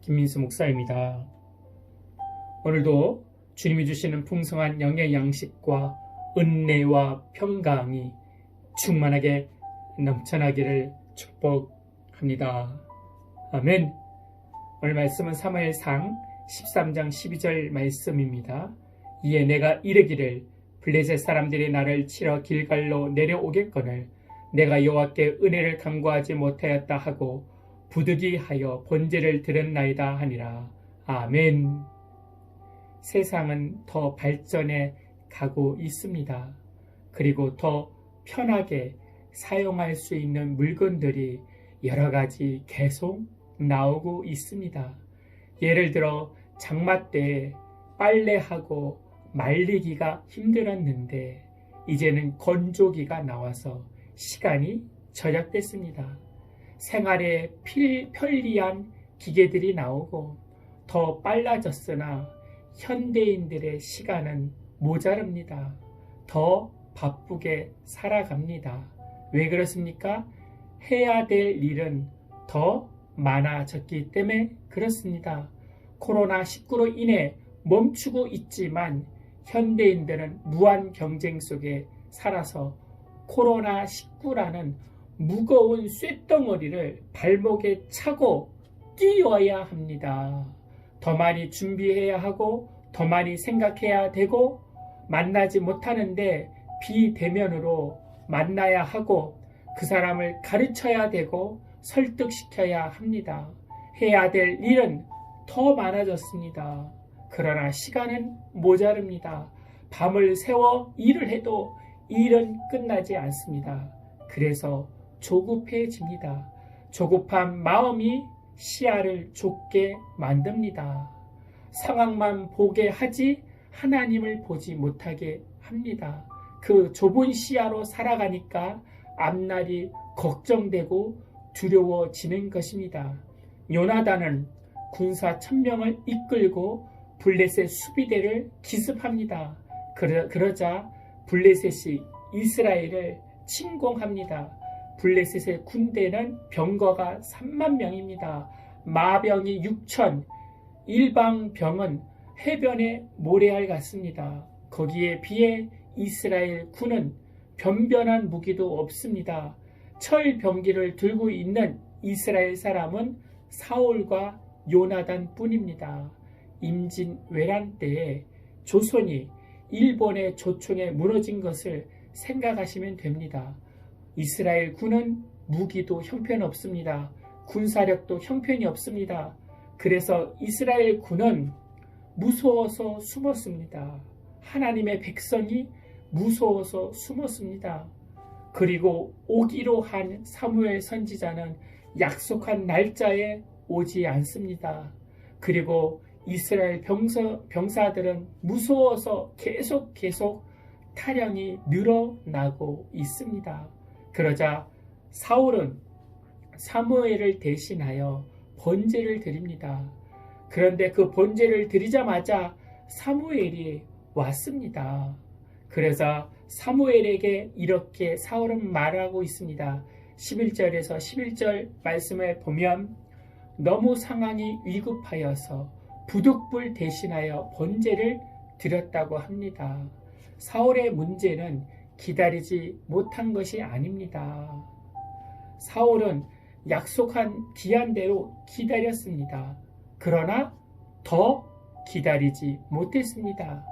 김민수 목사입니다. 오늘도 주님이 주시는 풍성한 영의 양식과 은혜와 평강이 충만하게 넘쳐나기를 축복합니다. 아멘. 오늘 말씀은 사무엘상 13장 12절 말씀입니다. 이에 내가 이르기를 블레셋 사람들이 나를 치러 길갈로 내려오겠거늘 내가 여호와께 은혜를 간구하지 못하였다 하고 부득이하여 번제를 드렸나이다 하니라. 아멘. 세상은 더 발전해 가고 있습니다. 그리고 더 편하게 사용할 수 있는 물건들이 여러 가지 계속 나오고 있습니다. 예를 들어 장마 때 빨래하고 말리기가 힘들었는데 이제는 건조기가 나와서 시간이 절약됐습니다. 생활에 편리한 기계들이 나오고 더 빨라졌으나 현대인들의 시간은 모자랍니다. 더 바쁘게 살아갑니다. 왜 그렇습니까? 해야 될 일은 더 많아졌기 때문에 그렇습니다. 코로나19로 인해 멈추고 있지만 현대인들은 무한 경쟁 속에 살아서 코로나19라는 무거운 쇳덩어리를 발목에 차고 뛰어야 합니다. 더 많이 준비해야 하고 더 많이 생각해야 되고 만나지 못하는데 비대면으로 만나야 하고 그 사람을 가르쳐야 되고 설득시켜야 합니다. 해야 될 일은 더 많아졌습니다. 그러나 시간은 모자릅니다. 밤을 새워 일을 해도 일은 끝나지 않습니다. 그래서 조급해집니다. 조급한 마음이 시야를 좁게 만듭니다. 상황만 보게 하지 하나님을 보지 못하게 합니다. 그 좁은 시야로 살아가니까 앞날이 걱정되고 두려워지는 것입니다. 요나단은 군사 1000명을 이끌고 블레셋 수비대를 기습합니다. 그러자 블레셋이 이스라엘을 침공합니다. 블레셋의 군대는 병거가 3만 명입니다. 마병이 6천, 일방병은 해변의 모래알 같습니다. 거기에 비해 이스라엘 군은 변변한 무기도 없습니다. 철병기를 들고 있는 이스라엘 사람은 사울과 요나단 뿐입니다. 임진왜란 때에 조선이 일본의 조총에 무너진 것을 생각하시면 됩니다. 이스라엘 군은 무기도 형편없습니다. 군사력도 형편이 없습니다. 그래서 이스라엘 군은 무서워서 숨었습니다. 하나님의 백성이 무서워서 숨었습니다. 그리고 오기로 한 사무엘 선지자는 약속한 날짜에 오지 않습니다. 그리고 이스라엘 병사들은 무서워서 계속 타령이 늘어나고 있습니다. 그러자 사울은 사무엘을 대신하여 번제를 드립니다. 그런데 그 번제를 드리자마자 사무엘이 왔습니다. 그래서 사무엘에게 이렇게 사울은 말하고 있습니다. 11절에서 11절 말씀을 보면 너무 상황이 위급하여서 부득불 대신하여 번제를 드렸다고 합니다. 사울의 문제는 기다리지 못한 것이 아닙니다. 사울은 약속한 기한대로 기다렸습니다. 그러나 더 기다리지 못했습니다.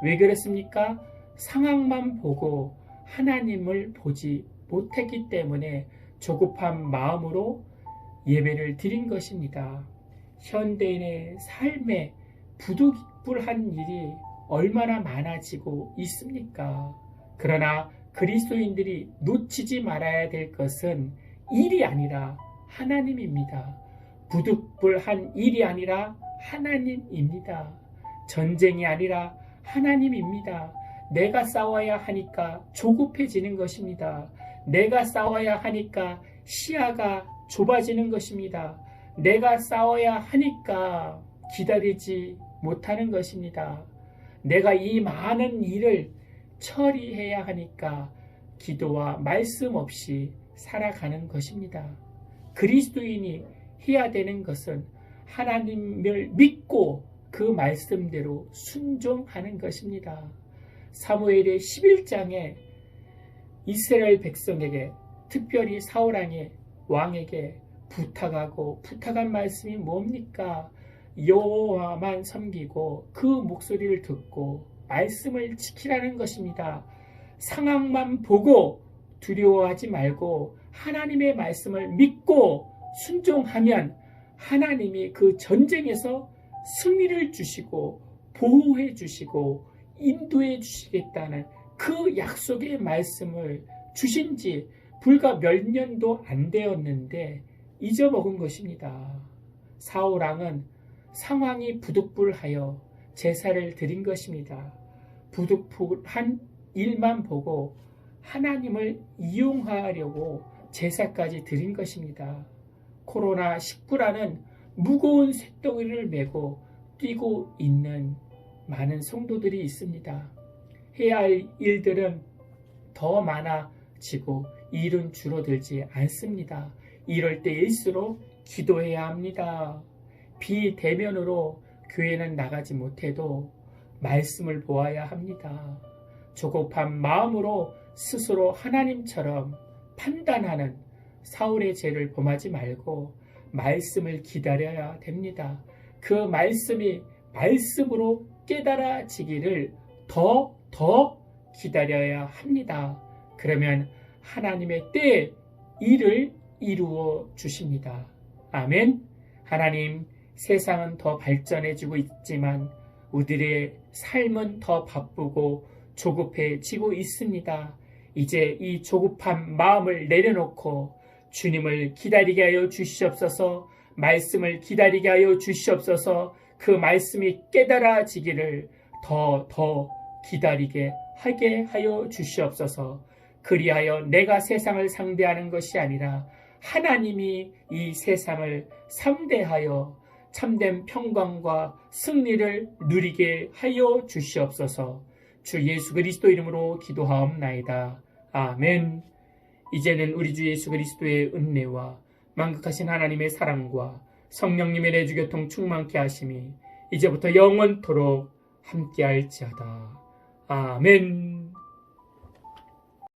왜 그랬습니까? 상황만 보고 하나님을 보지 못했기 때문에 조급한 마음으로 예배를 드린 것입니다. 현대인의 삶에 부득불한 일이 얼마나 많아지고 있습니까? 그러나 그리스도인들이 놓치지 말아야 될 것은 일이 아니라 하나님입니다. 부득불한 일이 아니라 하나님입니다. 전쟁이 아니라 하나님입니다. 내가 싸워야 하니까 조급해지는 것입니다. 내가 싸워야 하니까 시야가 좁아지는 것입니다. 내가 싸워야 하니까 기다리지 못하는 것입니다. 내가 이 많은 일을 처리해야 하니까 기도와 말씀 없이 살아가는 것입니다. 그리스도인이 해야 되는 것은 하나님을 믿고 그 말씀대로 순종하는 것입니다. 사무엘의 11장에 이스라엘 백성에게, 특별히 사울 왕에게 부탁한 말씀이 뭡니까? 여호와만 섬기고 그 목소리를 듣고 말씀을 지키라는 것입니다. 상황만 보고 두려워하지 말고 하나님의 말씀을 믿고 순종하면 하나님이 그 전쟁에서 승리를 주시고 보호해 주시고 인도해 주시겠다는 그 약속의 말씀을 주신 지 불과 몇 년도 안 되었는데 잊어먹은 것입니다. 사울 왕은 상황이 부득불하여 제사를 드린 것입니다. 부득불한 일만 보고 하나님을 이용하려고 제사까지 드린 것입니다. 코로나19라는 무거운 쇳덩이를 메고 뛰고 있는 많은 성도들이 있습니다. 해야 할 일들은 더 많아지고 일은 줄어들지 않습니다. 이럴 때일수록 기도해야 합니다. 비대면으로 교회는 나가지 못해도 말씀을 보아야 합니다. 조급한 마음으로 스스로 하나님처럼 판단하는 사울의 죄를 범하지 말고 말씀을 기다려야 됩니다. 그 말씀이 말씀으로 깨달아지기를 더 기다려야 합니다. 그러면 하나님의 때에 일을 이루어 주십니다. 아멘. 하나님, 세상은 더 발전해지고 있지만 우리의 삶은 더 바쁘고 조급해지고 있습니다. 이제 이 조급한 마음을 내려놓고 주님을 기다리게 하여 주시옵소서. 말씀을 기다리게 하여 주시옵소서. 그 말씀이 깨달아지기를 더 기다리게 하게 하여 주시옵소서. 그리하여 내가 세상을 상대하는 것이 아니라 하나님이 이 세상을 상대하여 참된 평강과 승리를 누리게 하여 주시옵소서. 주 예수 그리스도 이름으로 기도하옵나이다. 아멘. 이제는 우리 주 예수 그리스도의 은혜와 만극하신 하나님의 사랑과 성령님의 내주교통 충만케 하심이 이제부터 영원토록 함께할지어다. 아멘.